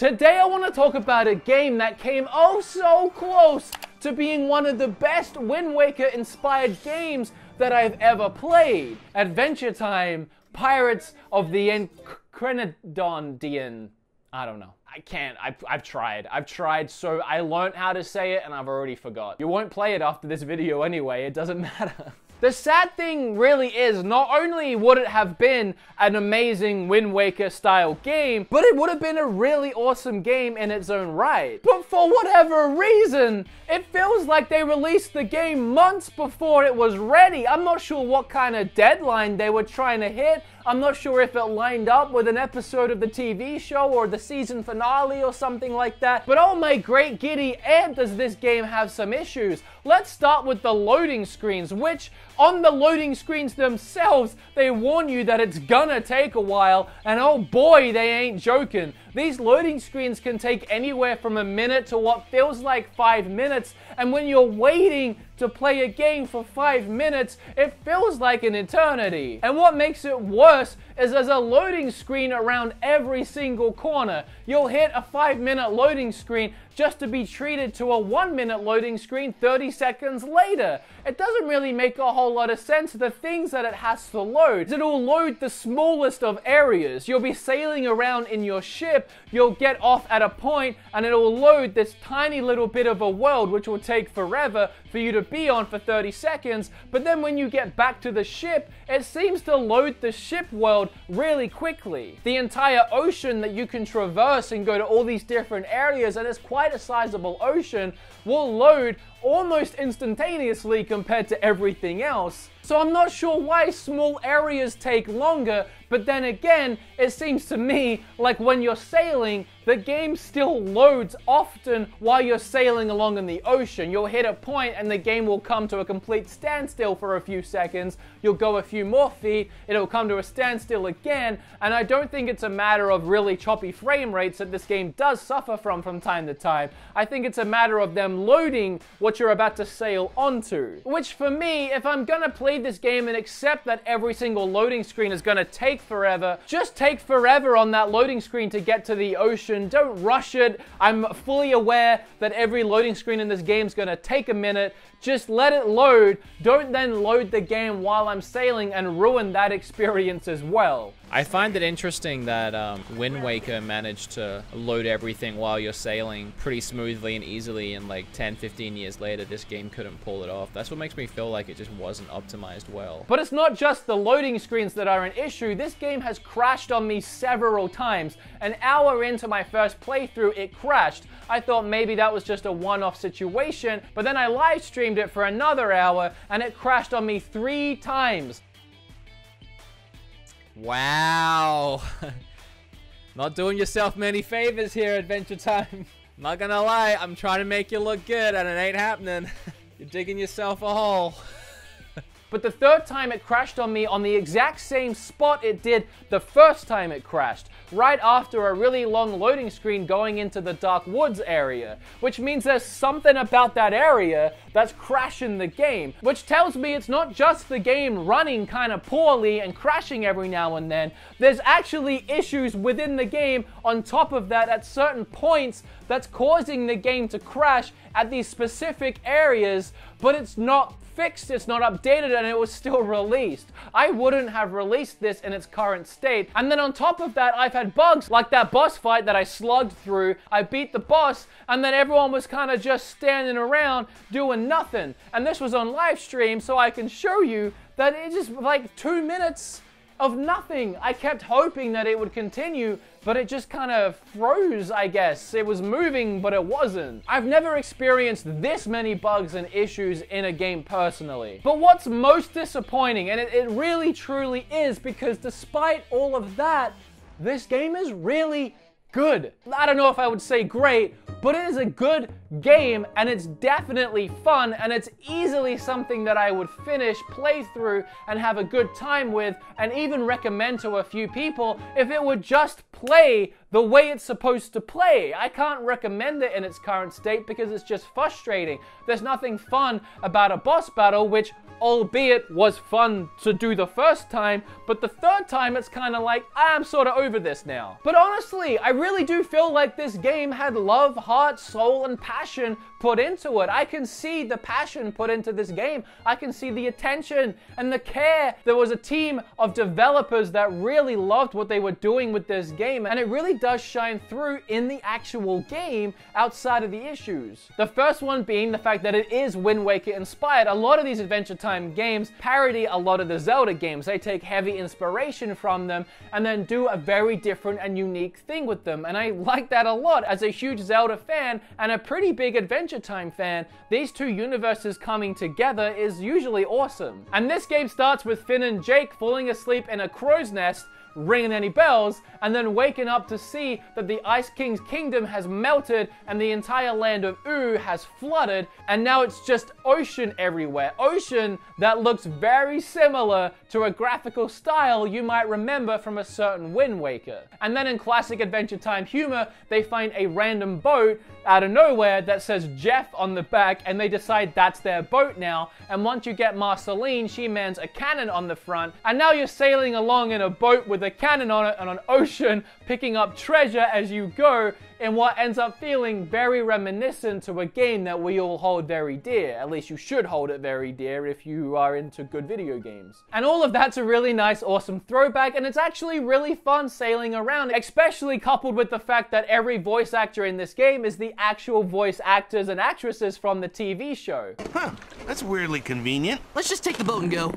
Today I want to talk about a game that came oh so close to being one of the best Wind Waker inspired games that I've ever played. Adventure Time, Pirates of the Enchiridion. I don't know. I can't. I've tried, so I learned how to say it and I've already forgot. You won't play it after this video anyway, it doesn't matter. The sad thing really is, not only would it have been an amazing Wind Waker style game, but it would have been a really awesome game in its own right. But for whatever reason, it feels like they released the game months before it was ready. I'm not sure what kind of deadline they were trying to hit. I'm not sure if it lined up with an episode of the TV show or the season finale or something like that. But oh my great giddy aunt, does this game have some issues. Let's start with the loading screens, which on the loading screens themselves, they warn you that it's gonna take a while, and oh boy, they ain't joking. These loading screens can take anywhere from a minute to what feels like 5 minutes, and when you're waiting to play a game for 5 minutes, it feels like an eternity. And what makes it worse is there's a loading screen around every single corner. You'll hit a 5-minute loading screen just to be treated to a 1-minute loading screen 30 seconds later. It doesn't really make a whole lot of sense, the things that it has to load. It'll load the smallest of areas. You'll be sailing around in your ship, you'll get off at a point, and it'll load this tiny little bit of a world which will take forever for you to be on for 30 seconds, but then when you get back to the ship, it seems to load the ship world really quickly. The entire ocean that you can traverse and go to all these different areas, and it's quite a sizable ocean, will load almost instantaneously compared to everything else. So I'm not sure why small areas take longer, but then again, it seems to me like when you're sailing, the game still loads often while you're sailing along in the ocean. You'll hit a point and the game will come to a complete standstill for a few seconds. You'll go a few more feet, it'll come to a standstill again, and I don't think it's a matter of really choppy frame rates that this game does suffer from time to time. I think it's a matter of them loading what you're about to sail onto. Which for me, if I'm gonna play this game and accept that every single loading screen is gonna take forever, just take forever on that loading screen to get to the ocean. Don't rush it. I'm fully aware that every loading screen in this game is gonna take a minute. Just let it load. Don't then load the game while I'm sailing and ruin that experience as well. I find it interesting that Wind Waker managed to load everything while you're sailing pretty smoothly and easily, and like 10-15 years later this game couldn't pull it off. That's what makes me feel like it just wasn't optimized well. But it's not just the loading screens that are an issue. This game has crashed on me several times. An hour into my first playthrough, it crashed. I thought maybe that was just a one-off situation, but then I live streamed it for another hour and it crashed on me 3 times. Wow. Not doing yourself many favors here, Adventure Time. Not gonna lie, I'm trying to make you look good and it ain't happening. You're digging yourself a hole. But the 3rd time it crashed on me on the exact same spot it did the first time it crashed, right after a really long loading screen going into the Dark Woods area, which means there's something about that area that's crashing the game, which tells me it's not just the game running kind of poorly and crashing every now and then. There's actually issues within the game on top of that at certain points that's causing the game to crash at these specific areas, but it's not fixed, it's not updated, and it was still released. I wouldn't have released this in its current state. And then on top of that, I've had bugs like that boss fight that I slugged through. I beat the boss, and then everyone was kind of just standing around doing nothing. And this was on live stream, so I can show you that it just like 2 minutes of nothing. I kept hoping that it would continue, but it just kind of froze, I guess. It was moving, but it wasn't. I've never experienced this many bugs and issues in a game personally. But what's most disappointing, and it really truly is, because despite all of that, this game is really good. I don't know if I would say great, but it is a good game, and it's definitely fun, and it's easily something that I would finish, play through, and have a good time with, and even recommend to a few people if it would just play the way it's supposed to play. I can't recommend it in its current state because it's just frustrating. There's nothing fun about a boss battle, which, albeit was fun to do the first time, but the third time it's kind of like, I'm sort of over this now. But honestly, I really do feel like this game had love, heart, soul, and passion put into it. I can see the passion put into this game. I can see the attention and the care. There was a team of developers that really loved what they were doing with this game, and it really does shine through in the actual game outside of the issues. The first one being the fact that it is Wind Waker inspired. A lot of these Adventure Time games parody a lot of the Zelda games. They take heavy inspiration from them and then do a very different and unique thing with them, and I like that a lot. As a huge Zelda fan and a pretty big Adventure Time fan, these two universes coming together is usually awesome. And this game starts with Finn and Jake falling asleep in a crow's nest, ringing any bells, and then waking up to see that the Ice King's kingdom has melted and the entire land of Ooo has flooded, and now it's just ocean everywhere. Ocean that looks very similar to a graphical style you might remember from a certain Wind Waker. And then in classic Adventure Time humor, they find a random boat out of nowhere that says Jeff on the back, and they decide that's their boat now. And once you get Marceline, she mans a cannon on the front, and now you're sailing along in a boat with a cannon on it on an ocean, picking up treasure as you go in what ends up feeling very reminiscent to a game that we all hold very dear. At least you should hold it very dear if you are into good video games. And all of that's a really nice, awesome throwback, and it's actually really fun sailing around, especially coupled with the fact that every voice actor in this game is the actual voice actors and actresses from the TV show. Huh, that's weirdly convenient. Let's just take the boat and go.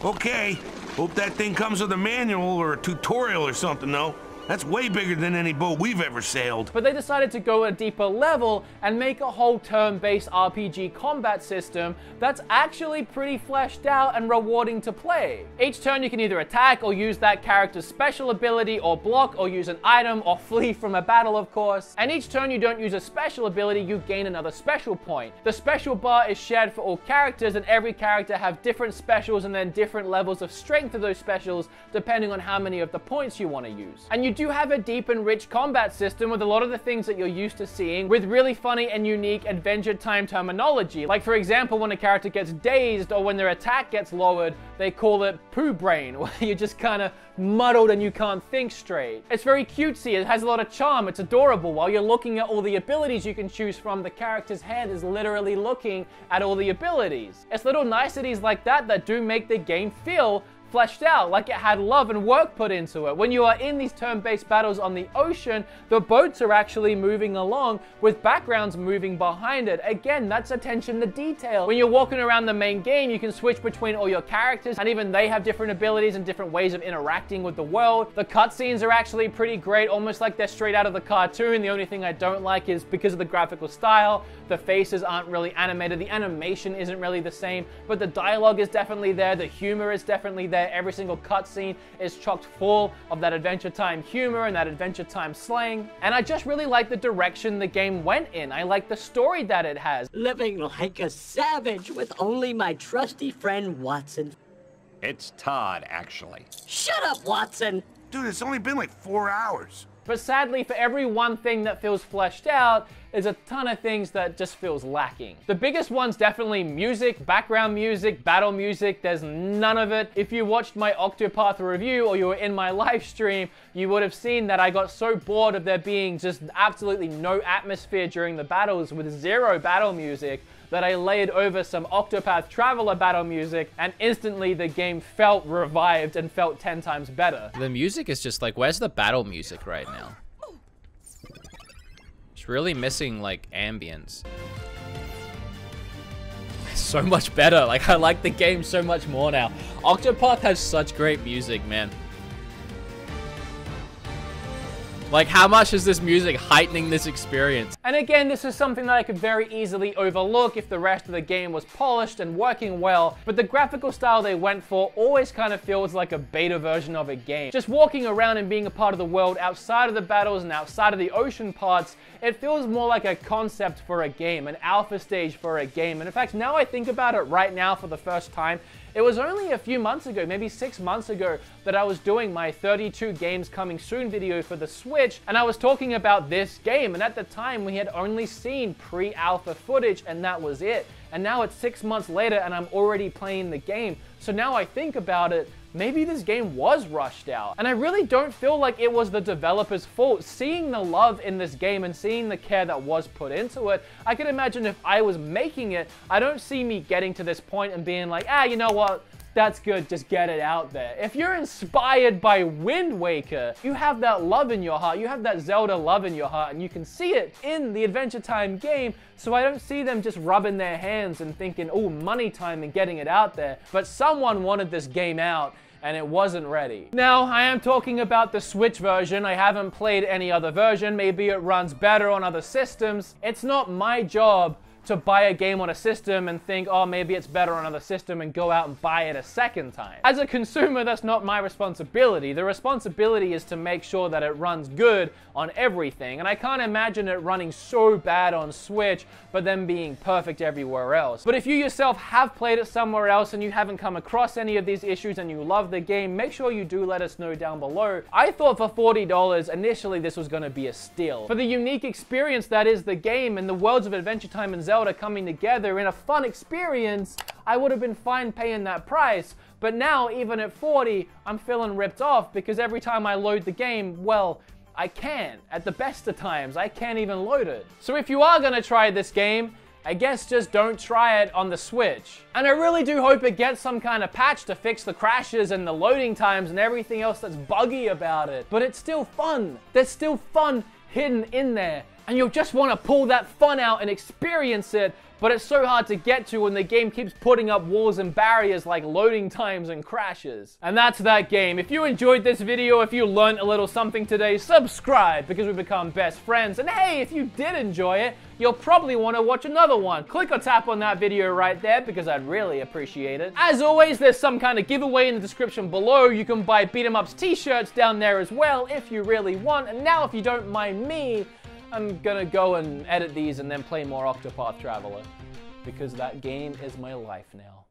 Okay, hope that thing comes with a manual or a tutorial or something, though. That's way bigger than any boat we've ever sailed. But they decided to go a deeper level and make a whole turn-based RPG combat system that's actually pretty fleshed out and rewarding to play. Each turn you can either attack or use that character's special ability or block or use an item or flee from a battle, of course. And each turn you don't use a special ability, you gain another special point. The special bar is shared for all characters, and every character have different specials and then different levels of strength of those specials depending on how many of the points you want to use. And you do have a deep and rich combat system with a lot of the things that you're used to seeing, with really funny and unique Adventure Time terminology. Like, for example, when a character gets dazed or when their attack gets lowered, they call it poo brain, where you're just kind of muddled and you can't think straight. It's very cutesy, it has a lot of charm, it's adorable. While you're looking at all the abilities you can choose from, the character's head is literally looking at all the abilities. It's little niceties like that that do make the game feel fleshed out, like it had love and work put into it. When you are in these turn-based battles on the ocean, the boats are actually moving along with backgrounds moving behind it. Again, that's attention to detail. When you're walking around the main game, you can switch between all your characters, and even they have different abilities and different ways of interacting with the world. The cutscenes are actually pretty great, almost like they're straight out of the cartoon. The only thing I don't like is because of the graphical style, the faces aren't really animated, the animation isn't really the same, but the dialogue is definitely there, the humor is definitely there. Every single cutscene is chocked full of that Adventure Time humor and that Adventure Time slang. And I just really like the direction the game went in. I like the story that it has. Living like a savage with only my trusty friend Watson. It's Todd, actually. Shut up, Watson! Dude, it's only been like 4 hours. But sadly, for every one thing that feels fleshed out, there's a ton of things that just feels lacking. The biggest one's definitely music, background music, battle music. There's none of it. If you watched my Octopath review or you were in my live stream, you would have seen that I got so bored of there being just absolutely no atmosphere during the battles with zero battle music that I laid over some Octopath Traveler battle music, and instantly the game felt revived and felt 10 times better. The music is just like, where's the battle music right now? It's really missing like ambience. So much better. Like, I like the game so much more now. Octopath has such great music, man. Like, how much is this music heightening this experience? And again, this is something that I could very easily overlook if the rest of the game was polished and working well, but the graphical style they went for always kind of feels like a beta version of a game. Just walking around and being a part of the world outside of the battles and outside of the ocean parts, it feels more like a concept for a game, an alpha stage for a game. And in fact, now I think about it right now for the first time, It was only a few months ago, maybe 6 months ago, that I was doing my 32 games coming soon video for the Switch, and I was talking about this game, and at the time we had only seen pre-alpha footage, and that was it. And now it's 6 months later and I'm already playing the game. So now I think about it, maybe this game was rushed out. And I really don't feel like it was the developer's fault. Seeing the love in this game and seeing the care that was put into it, I can imagine if I was making it, I don't see me getting to this point and being like, you know what? That's good, just get it out there. If you're inspired by Wind Waker, you have that love in your heart, you have that Zelda love in your heart, and you can see it in the Adventure Time game, so I don't see them just rubbing their hands and thinking, oh, money time and getting it out there. But someone wanted this game out, and it wasn't ready. Now, I am talking about the Switch version. I haven't played any other version. Maybe it runs better on other systems. It's not my job to buy a game on a system and think, oh, maybe it's better on another system and go out and buy it a second time. As a consumer, that's not my responsibility. The responsibility is to make sure that it runs good on everything, and I can't imagine it running so bad on Switch, but then being perfect everywhere else. But if you yourself have played it somewhere else and you haven't come across any of these issues and you love the game, make sure you do let us know down below. I thought for $40, initially this was gonna be a steal. For the unique experience that is the game and the worlds of Adventure Time and Zelda coming together in a fun experience, I would have been fine paying that price. But now, even at 40, I'm feeling ripped off because every time I load the game, well, I can't. At the best of times, I can't even load it. So if you are gonna try this game, I guess just don't try it on the Switch. And I really do hope it gets some kind of patch to fix the crashes and the loading times and everything else that's buggy about it. But it's still fun. There's still fun hidden in there. And you'll just want to pull that fun out and experience it, but it's so hard to get to when the game keeps putting up walls and barriers like loading times and crashes. And that's that game. If you enjoyed this video, if you learned a little something today, subscribe because we become best friends. And hey, if you did enjoy it, you'll probably want to watch another one. Click or tap on that video right there because I'd really appreciate it. As always, there's some kind of giveaway in the description below. You can buy Beat 'em Ups t-shirts down there as well if you really want. And now, if you don't mind me, I'm gonna go and edit these and then play more Octopath Traveler because that game is my life now.